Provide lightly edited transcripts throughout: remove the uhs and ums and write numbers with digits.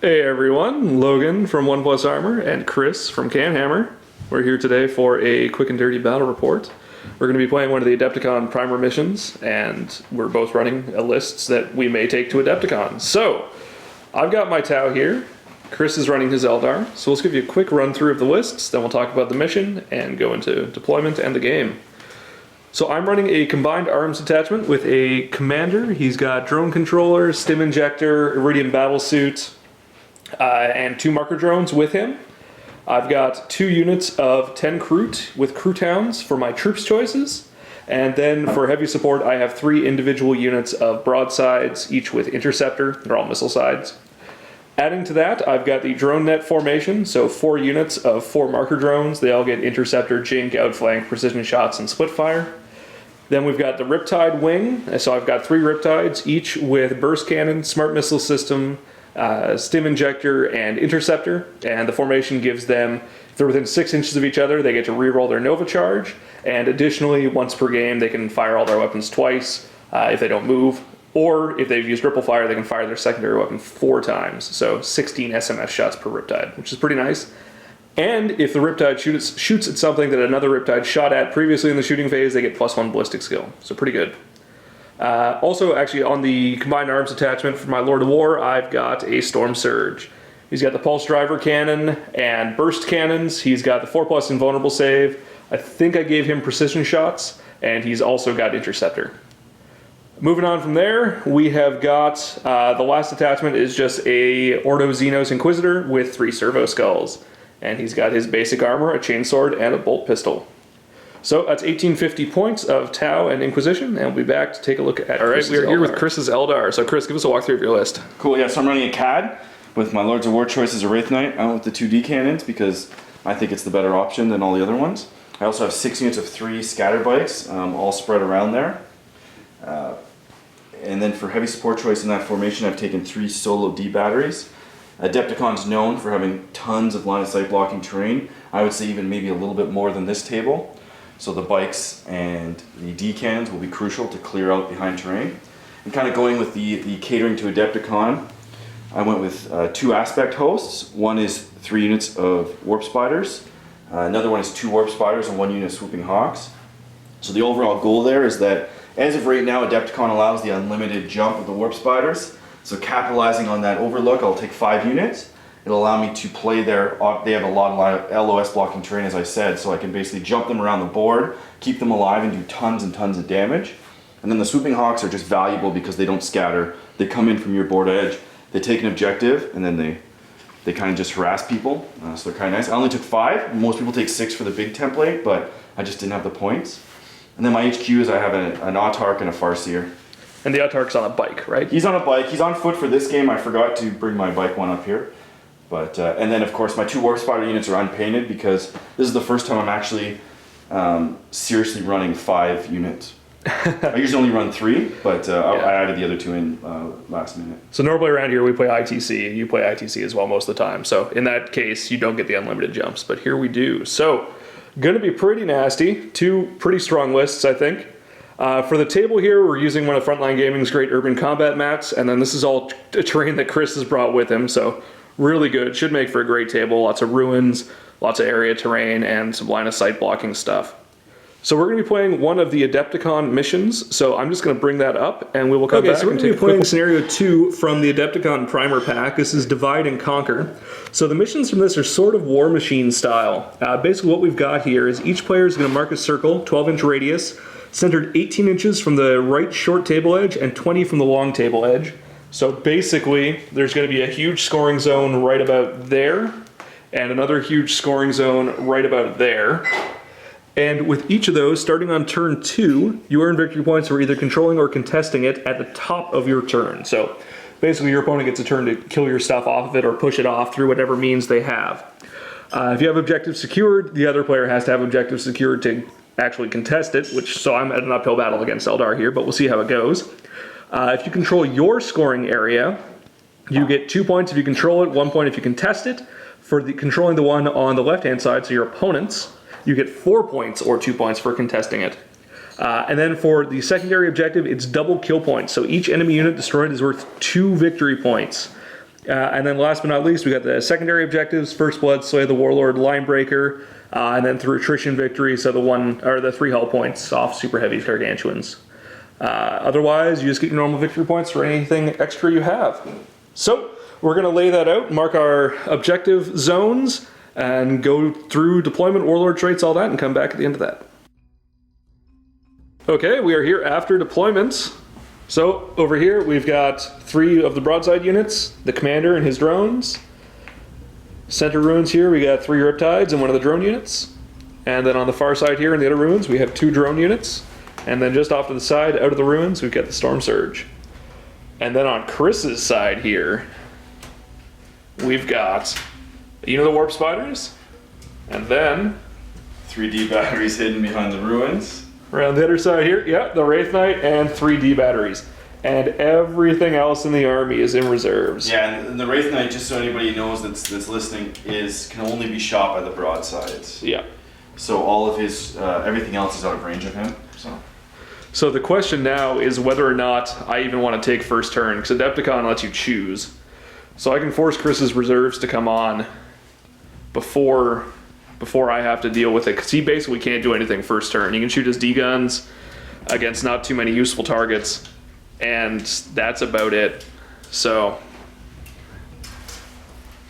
Hey everyone, Logan from One Plus Armor and Chris from CanHammer. We're here today for a quick and dirty battle report. We're going to be playing one of the Adepticon primer missions, and we're both running lists that we may take to Adepticon. So, I've got my Tau here, Chris is running his Eldar, so let's give you a quick run through of the lists, then we'll talk about the mission and go into deployment and the game. So I'm running a combined arms attachment with a commander. He's got drone controller, stim injector, iridium battle suit, and 2 marker drones with him. I've got 2 units of 10 Kroot with Kroothounds for my troops choices. And then for heavy support, I have 3 individual units of broadsides, each with interceptor. They're all missile sides. Adding to that, I've got the drone net formation, so 4 units of 4 marker drones. They all get interceptor, jink, outflank, precision shots, and split fire. Then we've got the Riptide wing, so I've got 3 Riptides, each with burst cannon, smart missile system, stim injector, and interceptor. And the formation gives them, if they're within 6 inches of each other, they get to reroll their Nova charge. And additionally, once per game, they can fire all their weapons twice if they don't move. Or if they've used ripple fire, they can fire their secondary weapon 4 times. So 16 SMS shots per Riptide, which is pretty nice. And if the Riptide shoots at something that another Riptide shot at previously in the shooting phase, they get +1 ballistic skill. So pretty good. Also, actually, on the combined arms attachment for my Lord of War, I've got a Storm Surge. He's got the Pulse Driver Cannon and Burst Cannons. He's got the 4+ Invulnerable save. I think I gave him precision shots, and he's also got Interceptor. Moving on from there, we have got the last attachment is just a Ordo Xenos Inquisitor with 3 Servo Skulls. And he's got his basic armor, a chainsword, and a bolt pistol. So that's 1850 points of Tau and Inquisition, and we'll be back to take a look at Alright, we are here with Chris's Eldar. So Chris, give us a walkthrough of your list. Cool, yeah, so I'm running a CAD with my Lords of War choices of Wraith Knight. I went with the 2D cannons because I think it's the better option than all the other ones. I also have 6 units of 3 scatter bikes, all spread around there. And then for heavy support choice in that formation, I've taken 3 solo D batteries. Adepticon's known for having tons of line of sight blocking terrain. I would say even maybe a little bit more than this table. So the bikes and the D cannons will be crucial to clear out behind terrain. And kind of going with the catering to Adepticon, I went with 2 aspect hosts. One is 3 units of warp spiders. Another one is 2 warp spiders and 1 unit of swooping hawks. So the overall goal there is that as of right now, Adepticon allows the unlimited jump of the warp spiders. So capitalizing on that overlook, I'll take 5 units. It'll allow me to play their, they have a lot of LOS blocking terrain, as I said, so I can basically jump them around the board, keep them alive, and do tons and tons of damage. And then the swooping hawks are just valuable because they don't scatter. They come in from your board edge, they take an objective, and then they kind of just harass people. So they're kind of nice. I only took 5. Most people take 6 for the big template, but I just didn't have the points. And then my HQ is I have an Autarch and a Farseer. And the Autarch's on a bike, right? He's on a bike. He's on foot for this game. I forgot to bring my bike one up here. But and then of course my 2 Warp Spider units are unpainted because this is the first time I'm actually seriously running 5 units. I usually only run 3, but I added the other 2 in last minute. So normally around here we play ITC, and you play ITC as well most of the time. So in that case, you don't get the unlimited jumps, but here we do. So going to be pretty nasty. 2 pretty strong lists, I think. For the table here, we're using one of Frontline Gaming's great urban combat mats, and then this is all terrain that Chris has brought with him, so really good. Should make for a great table. Lots of ruins, lots of area terrain, and some line of sight blocking stuff. So we're going to be playing one of the Adepticon missions, so I'm just going to bring that up, and we will come back so we're going to be playing Scenario 2 from the Adepticon Primer Pack. This is Divide and Conquer. So the missions from this are sort of War Machine style. Basically what we've got here is each player is going to mark a circle, 12-inch radius, centered 18 inches from the right short table edge and 20 from the long table edge. So basically, there's going to be a huge scoring zone right about there, and another huge scoring zone right about there. And with each of those, starting on turn 2, you earn victory points for either controlling or contesting it at the top of your turn. So basically, your opponent gets a turn to kill your stuff off of it or push it off through whatever means they have. If you have objective secured, the other player has to have objective secured to actually contest it, so I'm at an uphill battle against Eldar here, but we'll see how it goes. If you control your scoring area, you get 2 points if you control it, 1 point if you contest it. For controlling the one on the left-hand side, so your opponents, you get 4 points or 2 points for contesting it. And then for the secondary objective, it's double kill points. So each enemy unit destroyed is worth 2 victory points. And then last but not least, we got the secondary objectives: First Blood, Slay the Warlord, Linebreaker, and then through attrition victory, so the 3 hull points off super heavy gargantuans. Otherwise, you just get your normal victory points for anything extra you have. So we're going to lay that out, mark our objective zones, and go through deployment, warlord traits, all that, and come back at the end of that. Okay, we are here after deployment. So over here we've got 3 of the broadside units, the commander and his drones. Center ruins here we got 3 riptides and 1 of the drone units. And then on the far side here in the other ruins we have 2 drone units. And then just off to the side out of the ruins we've got the storm surge. And then on Chris's side here we've got a unit of the warp spiders, and then 3D batteries hidden behind the ruins. Around the other side here, yeah, the Wraith Knight and 3D batteries. And everything else in the army is in reserves. Yeah, and the Wraith Knight, just so anybody knows that's listening, can only be shot by the broadsides. Yeah. So all of his, everything else is out of range of him. So the question now is whether or not I even want to take first turn, because Adepticon lets you choose. So I can force Chris's reserves to come on before I have to deal with it, because he basically can't do anything first turn. He can shoot his D-guns against not too many useful targets, and that's about it. So,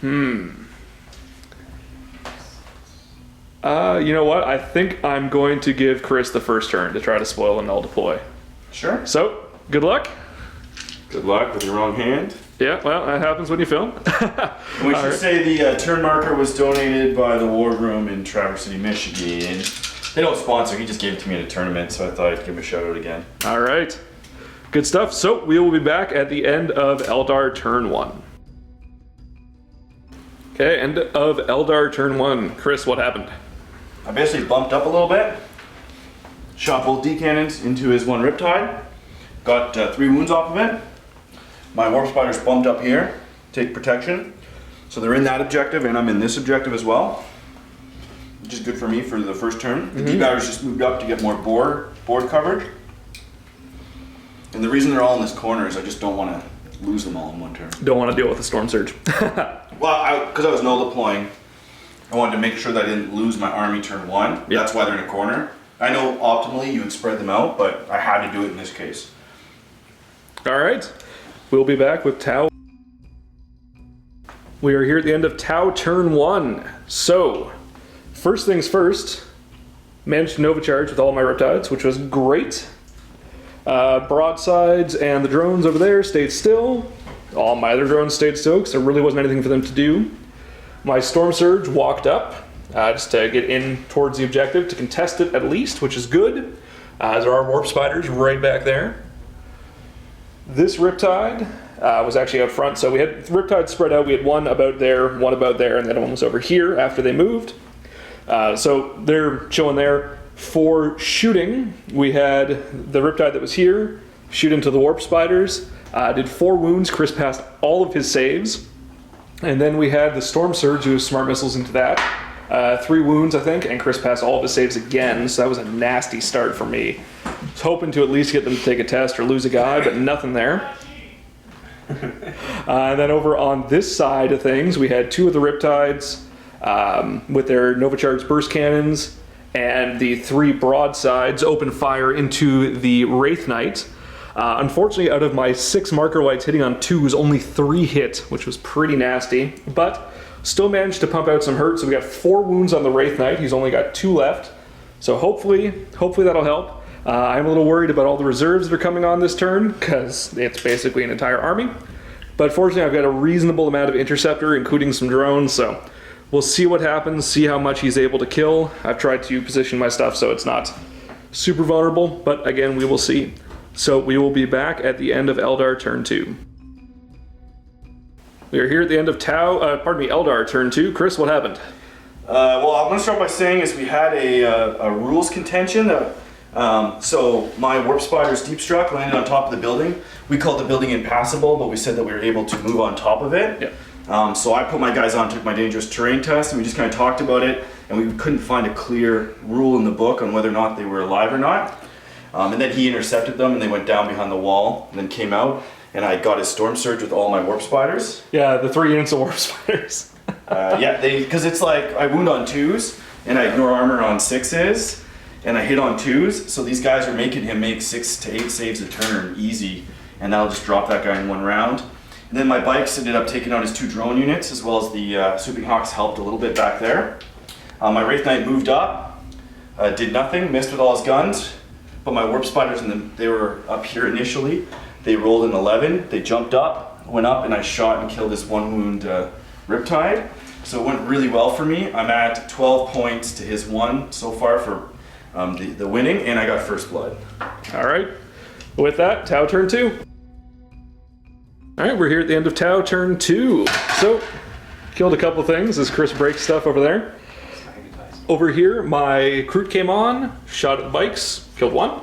you know what? I think I'm going to give Chris the first turn to try to spoil a null deploy. Sure. So, good luck. Good luck with your wrong hand. Yeah, well, that happens when you film. And we should say the turn marker was donated by the War Room in Traverse City, Michigan. They don't sponsor, he just gave it to me in a tournament, so I thought I'd give him a shout out again. All right. Good stuff. So we will be back at the end of Eldar turn 1. Okay, end of Eldar turn 1. Chris, what happened? I basically bumped up a little bit, shot both D cannons into his 1 Riptide, got 3 wounds off of it. My Warp Spiders bumped up here, take protection. So they're in that objective, and I'm in this objective as well, which is good for me for the first turn. The D-Batters just moved up to get more board coverage. And the reason they're all in this corner is I just don't want to lose them all in 1 turn. Don't want to deal with the storm surge. Well, because I was null deploying, I wanted to make sure that I didn't lose my army turn 1. Yep. That's why they're in a corner. I know optimally you would spread them out, but I had to do it in this case. All right. We'll be back with Tau. We are here at the end of Tau turn 1. So, first things first, managed to Nova Charge with all my Riptides, which was great. Broadsides and the drones over there stayed still. All my other drones stayed still because there really wasn't anything for them to do. My Storm Surge walked up just to get in towards the objective, to contest it at least, which is good. There are Warp Spiders right back there. This Riptide was actually out front, so we had Riptides spread out. We had 1 about there, and the other one was over here after they moved. So they're chilling there. For shooting, we had the Riptide that was here shoot into the Warp Spiders. Did 4 wounds. Chris passed all of his saves. And then we had the Storm Surge who was smart missiles into that. 3 wounds, I think, and Chris passed all of his saves again, so that was a nasty start for me. I was hoping to at least get them to take a test or lose a guy, but nothing there. And then over on this side of things, we had 2 of the Riptides with their Nova Charge burst cannons, and the 3 broadsides open fire into the Wraith Knight. Unfortunately, out of my 6 marker lights hitting on 2s, only 3 hit, which was pretty nasty, but still managed to pump out some hurt. So we got 4 wounds on the Wraith Knight. He's only got 2 left. So hopefully that'll help. I'm a little worried about all the reserves that are coming on this turn, because it's basically an entire army. But fortunately, I've got a reasonable amount of interceptor, including some drones, so we'll see what happens, see how much he's able to kill. I've tried to position my stuff so it's not super vulnerable, but again, we will see. So we will be back at the end of Eldar turn 2. We are here at the end of Eldar turn 2. Chris, what happened? Well, I'm going to start by saying is we had a rules contention. So my Warp Spider's Deep Struck landed on top of the building. We called the building impassable, but we said that we were able to move on top of it. Yeah. So I put my guys on, took my dangerous terrain test, and we just kind of talked about it, and we couldn't find a clear rule in the book on whether or not they were alive or not. And then he intercepted them, and they went down behind the wall, and then came out. and I got his Storm Surge with all my Warp Spiders. Yeah, the 3 units of Warp Spiders. Because it's like I wound on 2s, and I ignore armor on 6s, and I hit on 2s, so these guys are making him make 6 to 8 saves a turn, easy, and that'll just drop that guy in 1 round. And then my bikes ended up taking out his 2 drone units, as well as the Swooping Hawks helped a little bit back there. My Wraith Knight moved up, did nothing, missed with all his guns, but my Warp Spiders, they were up here initially. They rolled an 11, they jumped up, went up, and I shot and killed this 1 wound Riptide. So it went really well for me. I'm at 12 points to his 1 so far for the winning, and I got first blood. All right. With that, Tau turn 2. All right, we're here at the end of Tau turn 2. So, killed a couple things as Chris breaks stuff over there. Over here, my Kroot came on, shot at the bikes, killed 1.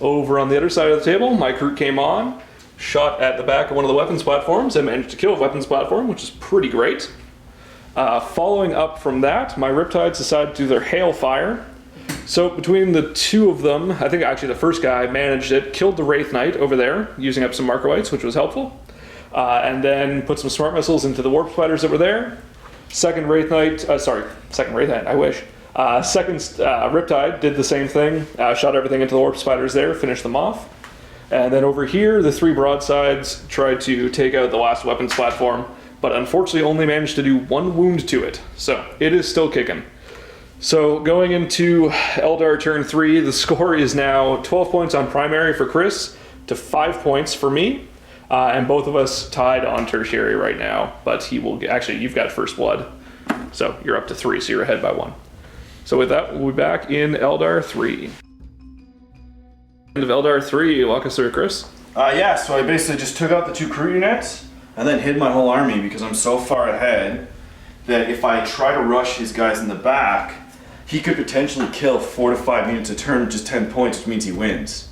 Over on the other side of the table, my Kroot came on, shot at the back of one of the weapons platforms, and managed to kill a weapons platform, which is pretty great. Following up from that, my Riptides decided to do their hail fire. So between the 2 of them, I think actually the first guy managed it, killed the Wraith Knight over there, using up some Markoites, which was helpful. And then put some smart missiles into the Warp Spiders that were there. Second Wraith Knight, I wish. Second Riptide did the same thing, shot everything into the Warp Spiders there, finished them off. And then over here, the 3 broadsides tried to take out the last weapons platform, but unfortunately only managed to do 1 wound to it. So it is still kicking. So going into Eldar turn 3, the score is now 12 points on primary for Chris to 5 points for me. And both of us tied on tertiary right now, but he will actually, you've got first blood. So you're up to 3, so you're ahead by 1. So with that, we'll be back in Eldar 3. End of Eldar 3, walk us through, Chris. So I basically just took out the 2 crew units and then hid my whole army because I'm so far ahead that if I try to rush his guys in the back, he could potentially kill 4 to 5 units a turn, which is 10 points, which means he wins.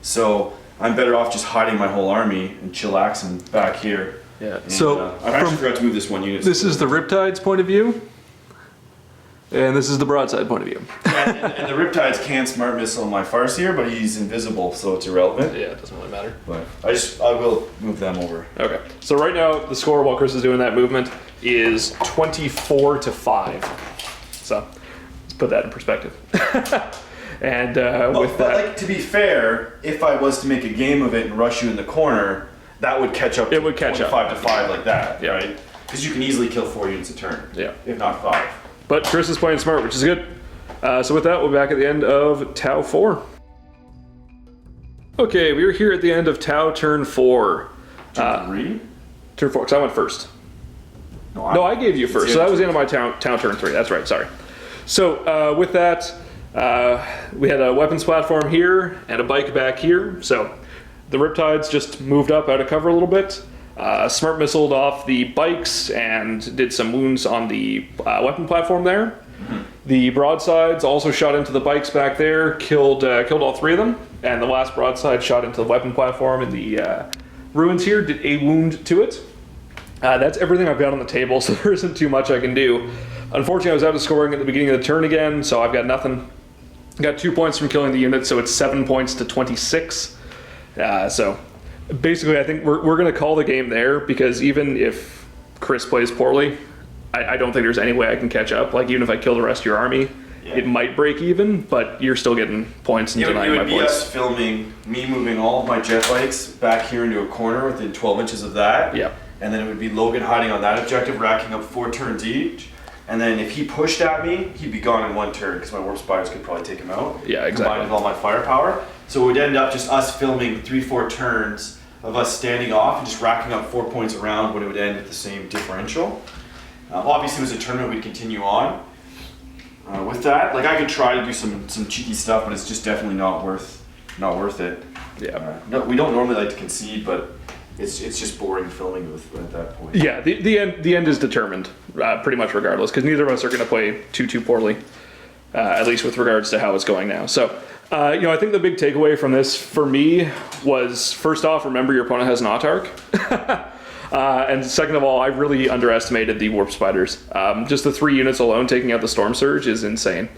So I'm better off just hiding my whole army and chillaxing back here. Yeah. And, So I actually forgot to move this 1 unit. This is the Riptide's point of view, and this is the broadside point of view. and the Riptides can smart missile my Farseer, but he's invisible, so it's irrelevant. Yeah, it doesn't really matter. But I will move them over. Okay. So right now, the score while Chris is doing that movement is 24 to 5. So let's put that in perspective. And with that, like, to be fair, if I was to make a game of it and rush you in the corner, that would catch up. It would catch up 5 to 5 like that, Yeah. right? Because you can easily kill 4 units a turn. Yeah. If not 5. But Chris is playing smart, which is good. So with that, we'll be back at the end of Tau 4. Okay, we're here at the end of Tau turn 4. Turn 3? Turn 4, because I went first. No, I gave you first, so that was the end of my Tau turn 3. That's right, sorry. So with that, we had a weapons platform here and a bike back here. So the Riptides just moved up out of cover a little bit. Smart missiled off the bikes and did some wounds on the weapon platform there. Mm-hmm. The broadsides also shot into the bikes back there, killed all 3 of them. And the last broadside shot into the weapon platform in the ruins here, did a wound to it. That's everything I've got on the table, so there isn't too much I can do. Unfortunately, I was out of scoring at the beginning of the turn again, so I've got nothing. Got 2 points from killing the unit, so it's 7 points to 26. So basically, I think we're going to call the game there, because even if Chris plays poorly, I don't think there's any way I can catch up. Like, even if I kill the rest of your army, it might break even, but you're still getting points and denying my points. It would be us filming me moving all of my jet bikes back here into a corner within 12 inches of that. Yeah. And then it would be Logan hiding on that objective, racking up 4 turns each. And then if he pushed at me, he'd be gone in 1 turn, because my Warp Spiders could probably take him out. Yeah, exactly. Combined with all my firepower. So it would end up just us filming 3-4 turns of us standing off and just racking up 4 points around when it would end at the same differential. Obviously, it was a tournament we'd continue on. With that, like, I could try to do some cheeky stuff, but it's just definitely not worth it. Yeah. No, we don't normally like to concede, but it's just boring filming at that point. Yeah, the end is determined, pretty much regardless, because neither of us are going to play too poorly, at least with regards to how it's going now. So, I think the big takeaway from this for me was, first off, remember your opponent has an Autarch. And second of all, I really underestimated the Warp Spiders. Just the 3 units alone taking out the Storm Surge is insane.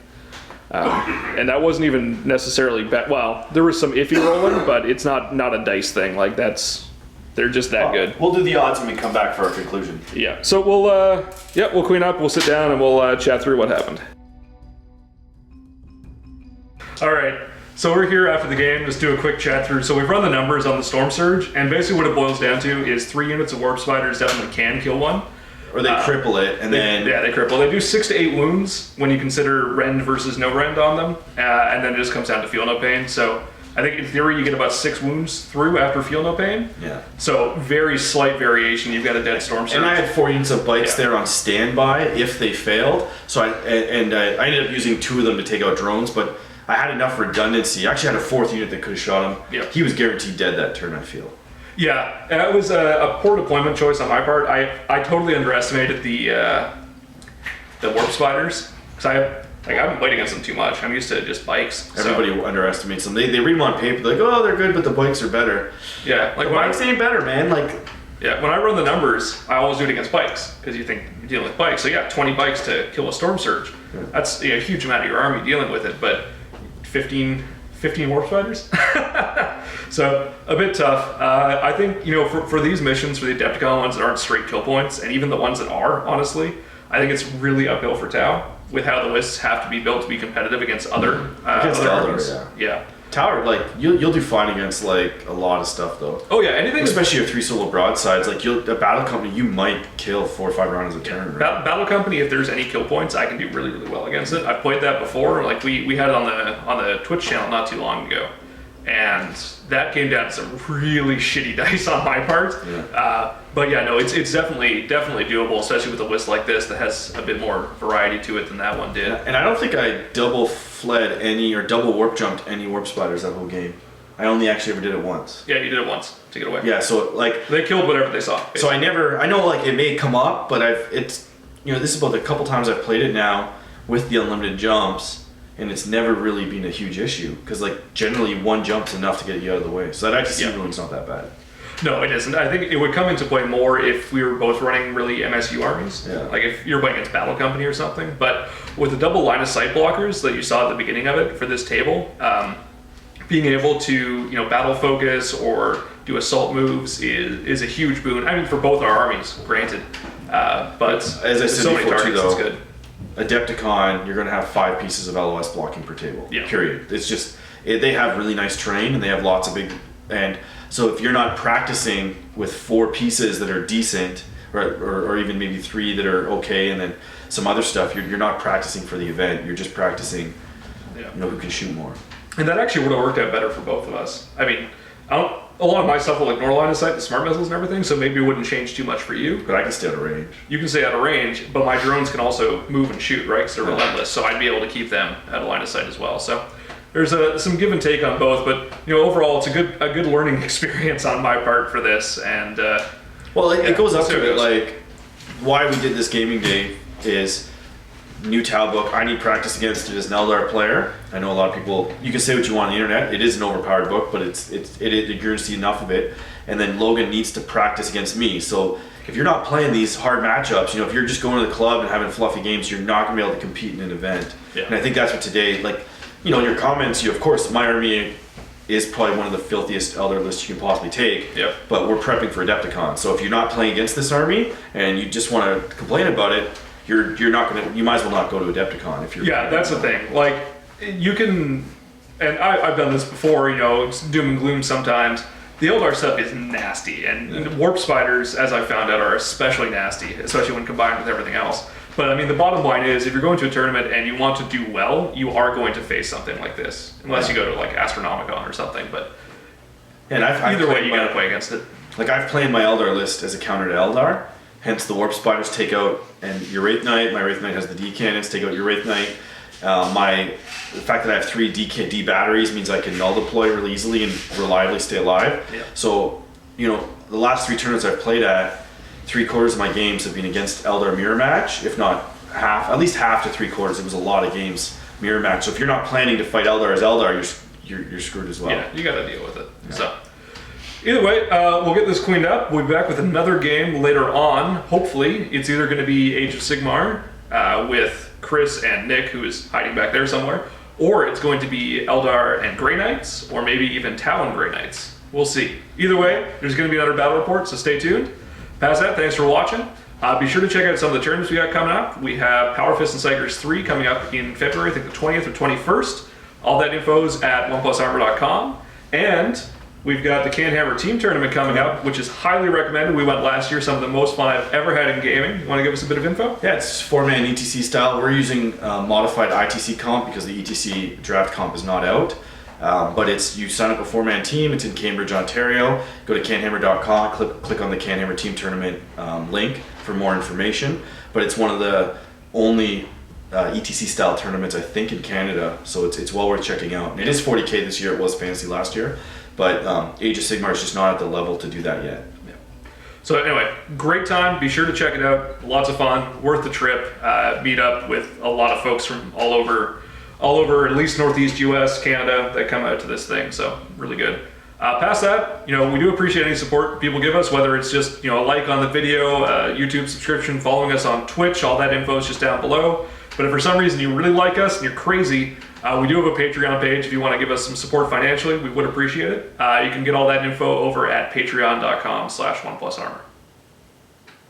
And that wasn't even necessarily well, there was some iffy rolling, but it's not a dice thing. Like, that's They're just that good. We'll do the odds when we come back for our conclusion. Yeah. So we'll clean up, we'll sit down, and we'll chat through what happened. All right. So we're here after the game, just do a quick chat through. So we've run the numbers on the Storm Surge, and basically what it boils down to is 3 units of Warp Spiders definitely can kill one. Or they cripple it, and then... Yeah, they cripple. They do 6 to 8 wounds when you consider rend versus no rend on them, and then it just comes down to feel no pain. So I think in theory you get about 6 wounds through after feel no pain. Yeah. So very slight variation. You've got a dead Storm Surge. And I had 4 units of bikes there on standby if they failed. So I ended up using 2 of them to take out drones, but I had enough redundancy. I actually had a 4th unit that could have shot him. Yeah. He was guaranteed dead that turn, I feel. Yeah, and it was a poor deployment choice on my part. I totally underestimated the Warp Spiders, because I haven't played against them too much. I'm used to just bikes. Everybody underestimates them. They read them on paper, they're like, oh, they're good, but the bikes are better. Yeah, like the bikes ain't better, man. Like, yeah, when I run the numbers, I always do it against bikes, because you think you're dealing with bikes. So yeah, 20 bikes to kill a Storm Surge. Yeah. That's a huge amount of your army dealing with it, but 15 Warp Spiders? So, a bit tough. I think, for these missions, for the Adepticon ones that aren't straight kill points, and even the ones that are, honestly, I think it's really uphill for Tau, with how the lists have to be built to be competitive against other armies. Yeah. Tower, like, you'll do fine against, like, a lot of stuff, though. Oh, yeah, anything... Especially your 3 solo broadsides. Like, a battle company, you might kill 4 or 5 rounds a turn, right? Battle company, if there's any kill points, I can do really, really well against it. I've played that before. Like, we had it on the Twitch channel not too long ago. And that came down to some really shitty dice on my part. Yeah. But yeah, no, it's definitely doable, especially with a list like this that has a bit more variety to it than that one did. And I don't think I double fled any or double warp jumped any Warp Spiders that whole game. I only actually ever did it once. Yeah, you did it once to get away. Yeah, so like they killed whatever they saw. Basically. So I know like it may come up, but this is about the couple times I've played it now with the unlimited jumps. And it's never really been a huge issue because, like, generally 1 jump's enough to get you out of the way. So that ITC ruling's not that bad. No, it isn't. I think it would come into play more if we were both running really MSU armies. Yeah. Like if you're playing against Battle Company or something. But with the double line of sight blockers that you saw at the beginning of it for this table, being able to battle focus or do assault moves is a huge boon. I mean, for both our armies, granted. But as I said so many before, targets, too, though, it's good. Adepticon, you're going to have 5 pieces of LOS blocking per table. Yeah. Period. It's just they have really nice terrain and they have lots of big. And so if you're not practicing with 4 pieces that are decent, or even maybe 3 that are okay, and then some other stuff, you're not practicing for the event. You're just practicing. Who can shoot more. And that actually would have worked out better for both of us. I mean, a lot of my stuff will ignore line of sight, the smart missiles and everything, so maybe it wouldn't change too much for you. But I can stay out of range. You can stay out of range, but my drones can also move and shoot, right? Because they're relentless, so I'd be able to keep them out of line of sight as well. So there's some give and take on both, but overall, it's a good learning experience on my part for this. And it goes up to it. Like, why we did this gaming day is new Tau book. I need practice against it as an Eldar player. I know a lot of people. You can say what you want on the internet. It is an overpowered book, but you're going to see enough of it. And then Logan needs to practice against me. So if you're not playing these hard matchups, if you're just going to the club and having fluffy games, you're not going to be able to compete in an event. Yeah. And I think that's what today. Like, in your comments, of course, my army is probably one of the filthiest Eldar lists you can possibly take. Yep. But we're prepping for Adepticon. So if you're not playing against this army and you just want to complain about it, you're not gonna. You might as well not go to Adepticon if you're. Yeah, that's the thing. Like, you can, and I've done this before. It's doom and gloom sometimes. The Eldar stuff is nasty, and Warp Spiders, as I found out, are especially nasty, especially when combined with everything else. But I mean, the bottom line is, if you're going to a tournament and you want to do well, you are going to face something like this, unless you go to like Astronomicon or something. But either way, you got to play against it. Like, I've played my Eldar list as a counter to Eldar. Hence, the Warp Spiders take out, and your Wraith Knight, my Wraith Knight has the D cannons, take out your Wraith Knight. The fact that I have 3 D batteries means I can null deploy really easily and reliably stay alive. Yeah. So, the last 3 tournaments I've played at, 3/4 of my games have been against Eldar mirror match, if not half, at least half to 3/4. It was a lot of games mirror match. So if you're not planning to fight Eldar as Eldar, you're screwed as well. Yeah, you got to deal with it. Yeah. So. Either way, we'll get this cleaned up. We'll be back with another game later on. Hopefully, it's either going to be Age of Sigmar with Chris and Nick, who is hiding back there somewhere, or it's going to be Eldar and Grey Knights, or maybe even Tau and Grey Knights. We'll see. Either way, there's going to be another battle report, so stay tuned. Past that, thanks for watching. Be sure to check out some of the tournaments we got coming up. We have Power Fist and Psychers 3 coming up in February, I think the 20th or 21st. All that info is at oneplusarmor.com. And we've got the CanHammer team tournament coming up, which is highly recommended. We went last year, some of the most fun I've ever had in gaming. You want to give us a bit of info? Yeah, it's 4-man ETC style. We're using modified ITC comp because the ETC draft comp is not out. But you sign up a 4-man team. It's in Cambridge, Ontario. Go to canhammer.com, click on the CanHammer team tournament link for more information. But it's one of the only ETC style tournaments, I think, in Canada. So it's well worth checking out. And it is 40K this year. It was fancy last year. But Age of Sigmar is just not at the level to do that yet. Yeah. So anyway, great time. Be sure to check it out. Lots of fun. Worth the trip. Meet up with a lot of folks from all over at least Northeast US, Canada, that come out to this thing. So really good. Past that, we do appreciate any support people give us, whether it's just a like on the video, YouTube subscription, following us on Twitch. All that info is just down below. But if for some reason you really like us and you're crazy, we do have a Patreon page. If you want to give us some support financially, we would appreciate it. You can get all that info over at patreon.com/OnePlusArmor.